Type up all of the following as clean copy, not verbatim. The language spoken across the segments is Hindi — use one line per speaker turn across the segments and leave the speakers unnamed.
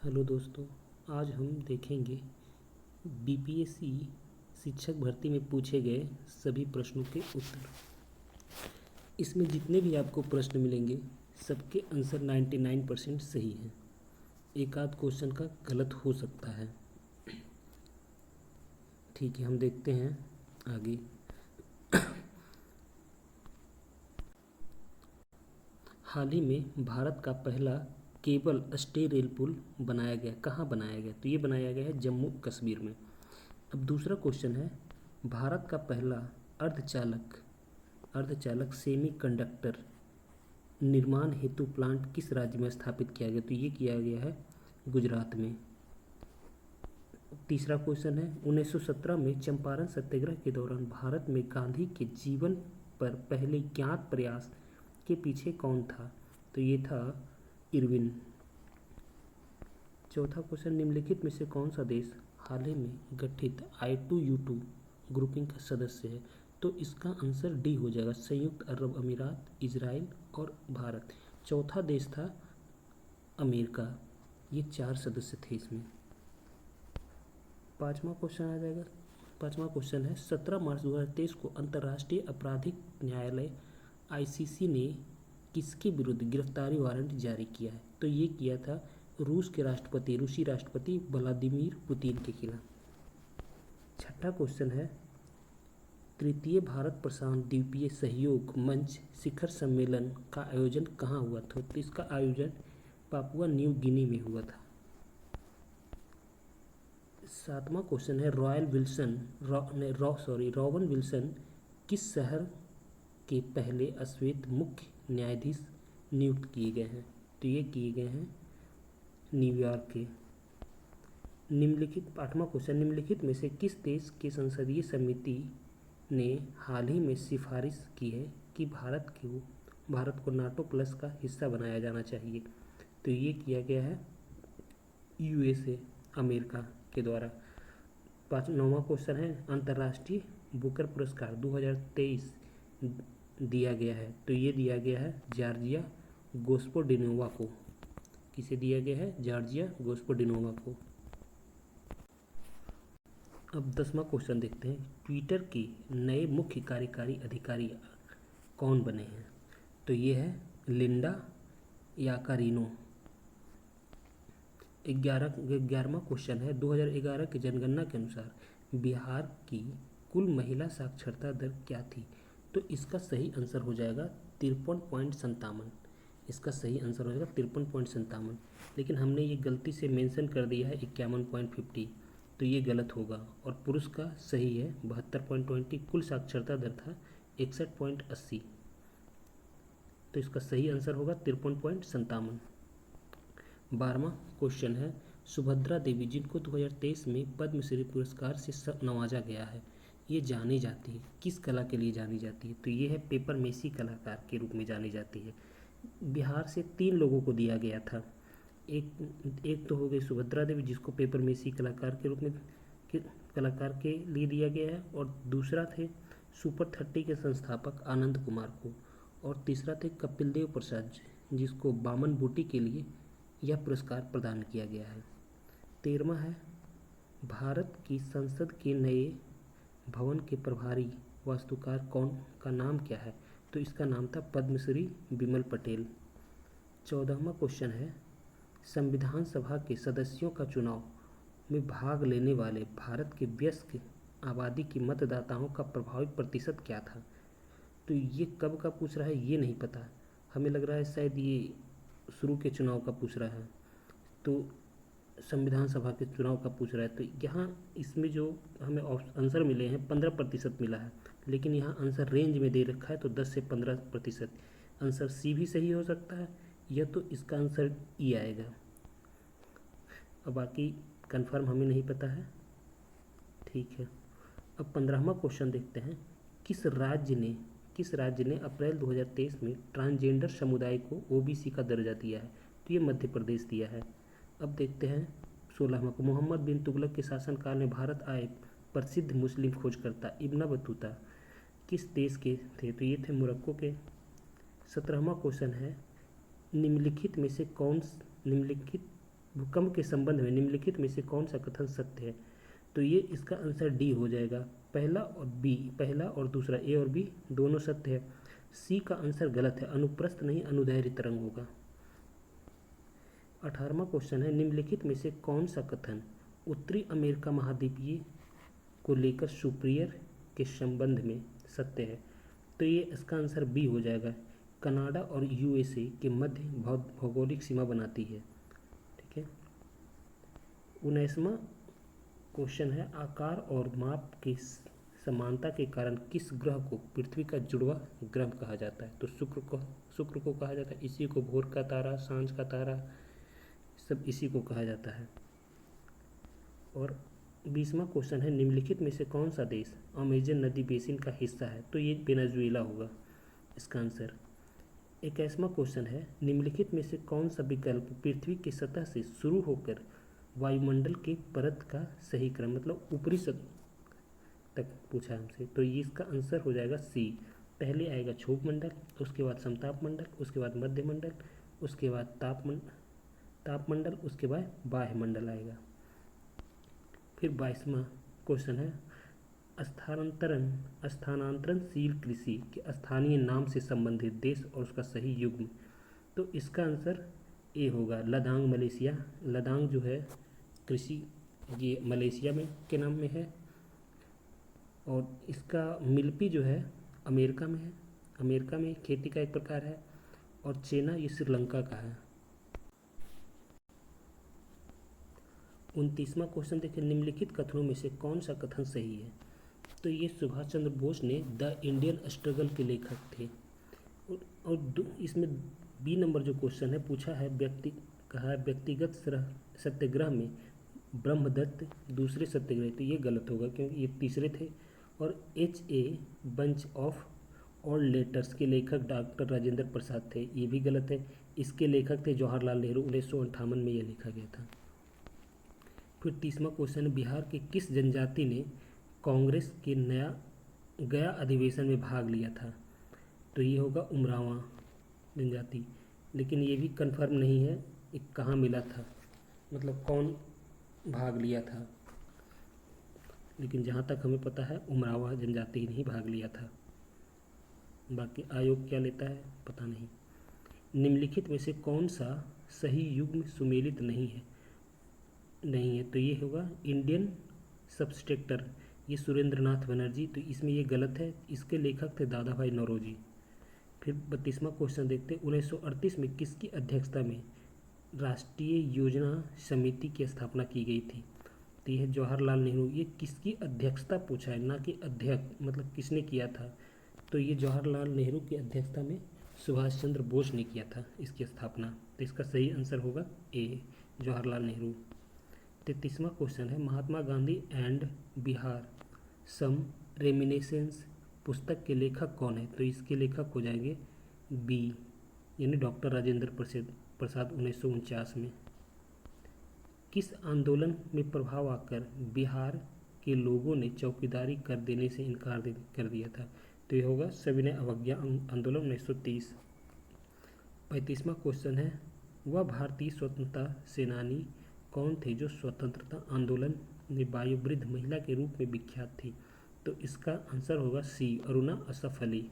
हेलो दोस्तों, आज हम देखेंगे बीपीएससी शिक्षक भर्ती में पूछे गए सभी प्रश्नों के उत्तर। इसमें जितने भी आपको प्रश्न मिलेंगे सबके आंसर 99% सही हैं। एक आध क्वेश्चन का गलत हो सकता है। ठीक है, हम देखते हैं आगे। हाल ही में भारत का पहला केबल स्टे रेल पुल बनाया गया। कहाँ बनाया गया? तो ये बनाया गया है जम्मू कश्मीर में। अब दूसरा क्वेश्चन है, भारत का पहला अर्धचालक अर्धचालक सेमी कंडक्टर निर्माण हेतु प्लांट किस राज्य में स्थापित किया गया? तो ये किया गया है गुजरात में। तीसरा क्वेश्चन है, 1917 में चंपारण सत्याग्रह के दौरान भारत में गांधी के जीवन पर पहले ज्ञात प्रयास के पीछे कौन था? तो ये था इरविन। चौथा क्वेश्चन, निम्नलिखित में से कौन सा देश हाल ही में गठित I2U2 ग्रुपिंग का सदस्य है? तो इसका आंसर डी हो जाएगा, संयुक्त अरब अमीरात, इजराइल और भारत। चौथा देश था अमेरिका। ये 4 सदस्य थे इसमें। पांचवा क्वेश्चन आ जाएगा। पांचवा क्वेश्चन है, 17 मार्च 2023 को अंतर्राष्ट्रीय आपराधिक न्यायालय ICC ने किसके विरुद्ध गिरफ्तारी वारंट जारी किया है? तो ये किया था रूसी राष्ट्रपति व्लादिमीर पुतिन के खिलाफ। छठा क्वेश्चन है, तृतीय भारत प्रशांत द्वीपीय सहयोग मंच शिखर सम्मेलन का आयोजन कहाँ हुआ था? तो इसका आयोजन पापुआ न्यू गिनी में हुआ था। सातवां क्वेश्चन है, रोवन विल्सन किस शहर के पहले श्वेत मुख्य न्यायाधीश नियुक्त किए गए हैं? तो ये किए गए हैं न्यूयॉर्क के। निम्नलिखित आठवां क्वेश्चन, निम्नलिखित में से किस देश की संसदीय समिति ने हाल ही में सिफारिश की है कि भारत को नाटो प्लस का हिस्सा बनाया जाना चाहिए? तो ये किया गया है USA अमेरिका के द्वारा। नौवां क्वेश्चन है, अंतर्राष्ट्रीय बुकर पुरस्कार 2023 दिया गया है। तो ये दिया गया है जॉर्जिया गोस्पोडिनोवा को। किसे दिया गया है? जॉर्जिया गोस्पोडिनोवा को। अब 10वां क्वेश्चन देखते हैं, ट्विटर के नए मुख्य कार्यकारी अधिकारी कौन बने हैं? तो ये है लिंडा याकारिनो। 11वां क्वेश्चन है, 2011 की जनगणना के अनुसार बिहार की कुल महिला साक्षरता दर क्या थी? तो इसका सही आंसर हो जाएगा 53.57। इसका सही आंसर हो जाएगा 53.57, लेकिन हमने ये गलती से मेंशन कर दिया है 51.50, तो ये गलत होगा। और पुरुष का सही है 72.20। कुल साक्षरता दर था 61.80, तो इसका सही आंसर होगा 53.57। 12वां क्वेश्चन है, सुभद्रा देवी जिनको 2023 में पद्मश्री पुरस्कार से नवाजा गया है, ये जानी जाती है किस कला के लिए जानी जाती है? तो ये है पेपर मेसी कलाकार के रूप में जानी जाती है। बिहार से 3 लोगों को दिया गया था। एक तो हो गई सुभद्रा देवी जिसको पेपर मेसी कलाकार के रूप में कलाकार के लिए दिया गया है, और दूसरा थे सुपर 30 के संस्थापक आनंद कुमार को, और तीसरा थे कपिल देव प्रसाद जिसको बामन बूटी के लिए यह पुरस्कार प्रदान किया गया है। 13वां है, भारत की संसद के नए भवन के प्रभारी वास्तुकार कौन का नाम क्या है? तो इसका नाम था पद्मश्री बिमल पटेल। 14वां क्वेश्चन है, संविधान सभा के सदस्यों का चुनाव में भाग लेने वाले भारत के वयस्क आबादी की मतदाताओं का प्रभावी प्रतिशत क्या था? तो ये कब का पूछ रहा है ये नहीं पता, हमें लग रहा है शायद ये शुरू के चुनाव का पूछ रहा है, तो संविधान सभा के चुनाव का पूछ रहा है। तो यहाँ इसमें जो हमें आंसर मिले हैं 15% मिला है, लेकिन यहाँ आंसर रेंज में दे रखा है तो 10 से 15%। आंसर सी भी सही हो सकता है, या तो इसका आंसर ई आएगा। अब बाकी कंफर्म हमें नहीं पता है। ठीक है, अब 15वां क्वेश्चन देखते हैं, किस राज्य ने अप्रैल 2023 में ट्रांसजेंडर समुदाय को OBC का दर्जा दिया है? तो ये मध्य प्रदेश दिया है। अब देखते हैं 16वां को, मोहम्मद बिन तुगलक के शासनकाल में भारत आए प्रसिद्ध मुस्लिम खोजकर्ता इब्न बतूता किस देश के थे? तो ये थे मोरक्को के। 17वां क्वेश्चन है, निम्नलिखित भूकंप के संबंध में निम्नलिखित में से कौन सा कथन सत्य है? तो ये इसका आंसर डी हो जाएगा। पहला और दूसरा ए और बी दोनों सत्य है। सी का आंसर गलत है, अनुप्रस्थ नहीं अनुदैर्घ्य तरंग होगा। 18वां क्वेश्चन है, निम्नलिखित में से कौन सा कथन उत्तरी अमेरिका महाद्वीपीय को लेकर सुपीरियर के संबंध में सत्य है? तो ये इसका आंसर बी हो जाएगा। कनाडा और यूएसए के मध्य भौगोलिक सीमा बनाती है। ठीक है। 19वां क्वेश्चन है, आकार और माप की समानता के कारण किस ग्रह को पृथ्वी का जुड़वा ग्रह कहा जाता है? तो शुक्र को कहा जाता है। इसी को भोर का तारा, सांझ का तारा, सब इसी को कहा जाता है। और 20वां क्वेश्चन है, निम्नलिखित में से कौन सा देश अमेजन नदी बेसिन का हिस्सा है? तो ये वेनेजुएला होगा इसका आंसर। 21वां क्वेश्चन है, निम्नलिखित में से कौन सा विकल्प पृथ्वी की सतह से शुरू होकर वायुमंडल के परत का सही क्रम, मतलब ऊपरी सतह तक पूछा है हमसे? तो ये इसका आंसर हो जाएगा सी। पहले आएगा क्षोभ मंडल, उसके बाद समताप मंडल, उसके बाद मध्य मंडल, उसके बाद तापमंडल, उसके बाद बाह्य मंडल आएगा। फिर 22वां क्वेश्चन है, स्थानांतरणशील कृषि के स्थानीय नाम से संबंधित देश और उसका सही युग्म। तो इसका आंसर ए होगा, लदांग मलेशिया। लदांग जो है कृषि, ये मलेशिया में के नाम में है। और इसका मिल्पी जो है अमेरिका में है, अमेरिका में खेती का एक प्रकार है। और चेना ये श्रीलंका का है। 29वां क्वेश्चन देखिए, निम्नलिखित कथनों में से कौन सा कथन सही है? तो ये सुभाष चंद्र बोस ने द इंडियन स्ट्रगल के लेखक थे। और इसमें बी नंबर जो क्वेश्चन है पूछा है, व्यक्तिगत सत्याग्रह में ब्रह्मदत्त दूसरे सत्याग्रही, तो ये गलत होगा क्योंकि ये तीसरे थे। और a bunch of all letters के लेखक डॉक्टर राजेंद्र प्रसाद थे, ये भी गलत है। इसके लेखक थे जवाहरलाल नेहरू, 1958 में यह लिखा गया था। फिर 30वां क्वेश्चन, बिहार के किस जनजाति ने कांग्रेस के गया अधिवेशन में भाग लिया था? तो ये होगा उमरावा जनजाति। लेकिन ये भी कंफर्म नहीं है ये कहाँ मिला था, मतलब कौन भाग लिया था। लेकिन जहाँ तक हमें पता है उमरावा जनजाति ने ही भाग लिया था। बाकी आयोग क्या लेता है पता नहीं। निम्नलिखित में से कौन सा सही युग्म सुमेलित नहीं है? तो ये होगा इंडियन सब्सट्रैक्टर, ये सुरेंद्रनाथ बनर्जी, तो इसमें ये गलत है। इसके लेखक थे दादा भाई नौरोजी। फिर 32वां क्वेश्चन देखते हैं, 1938 में किसकी अध्यक्षता में राष्ट्रीय योजना समिति की स्थापना की गई थी? तो यह जवाहरलाल नेहरू। ये किसकी अध्यक्षता पूछा है, ना कि अध्यक्ष, मतलब किसने किया था। तो ये जवाहरलाल नेहरू की अध्यक्षता में सुभाष चंद्र बोस ने किया था इसकी स्थापना। तो इसका सही आंसर होगा ए, जवाहरलाल नेहरू। 33वां क्वेश्चन है, महात्मा गांधी एंड बिहार सम रेमिनेसेंस पुस्तक के लेखक कौन है? तो इसके लेखक हो जाएंगे बी, यानी डॉक्टर राजेंद्र प्रसाद 1949 में। किस आंदोलन में प्रभाव आकर बिहार के लोगों ने चौकीदारी कर देने से इनकार कर दिया था? तो ये होगा सविनय अवज्ञा आंदोलन 1930। 35वां क्वेश्चन है, वह भारतीय स्वतंत्रता सेनानी कौन थे जो स्वतंत्रता आंदोलन में वायुवृद्ध महिला के रूप में विख्यात थी? तो इसका आंसर होगा सी, अरुणा असफ अली।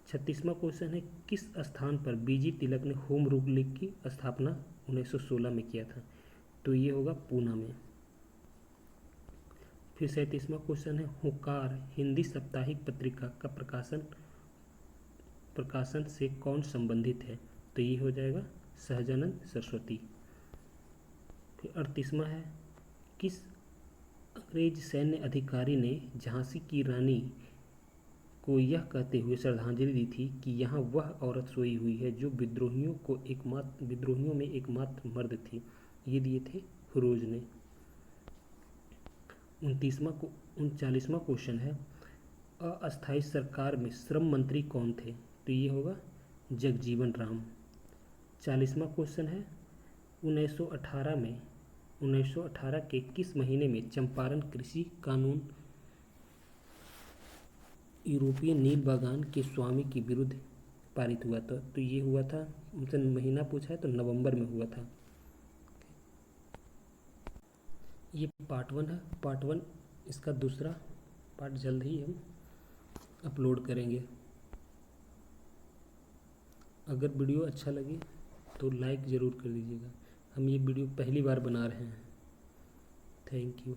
36वां क्वेश्चन है, किस स्थान पर बीजी तिलक ने होम रूल लीग की स्थापना 1916 में किया था? तो ये होगा पूना में। फिर 37वां क्वेश्चन है, हुंकार हिंदी साप्ताहिक पत्रिका का प्रकाशन से कौन संबंधित है? तो ये हो जाएगा सहजानंद सरस्वती। फिर 38वां है, किस अंग्रेज सैन्य अधिकारी ने झांसी की रानी को यह कहते हुए श्रद्धांजलि दी थी कि यहाँ वह औरत सोई हुई है जो विद्रोहियों में एकमात्र मर्द थी? ये दिए थे फिरोज ने। 39वां क्वेश्चन है, अस्थायी सरकार में श्रम मंत्री कौन थे? तो ये होगा जगजीवन राम। 40वां क्वेश्चन है, 1918 के किस महीने में चंपारण कृषि कानून यूरोपीय नील बागान के स्वामी के विरुद्ध पारित हुआ था? तो ये हुआ था, मतलब महीना पूछा है तो नवंबर में हुआ था। ये पार्ट 1 है। पार्ट 1 इसका दूसरा पार्ट जल्द ही हम अपलोड करेंगे। अगर वीडियो अच्छा लगे तो लाइक ज़रूर कर दीजिएगा। हम ये वीडियो पहली बार बना रहे हैं। Thank you.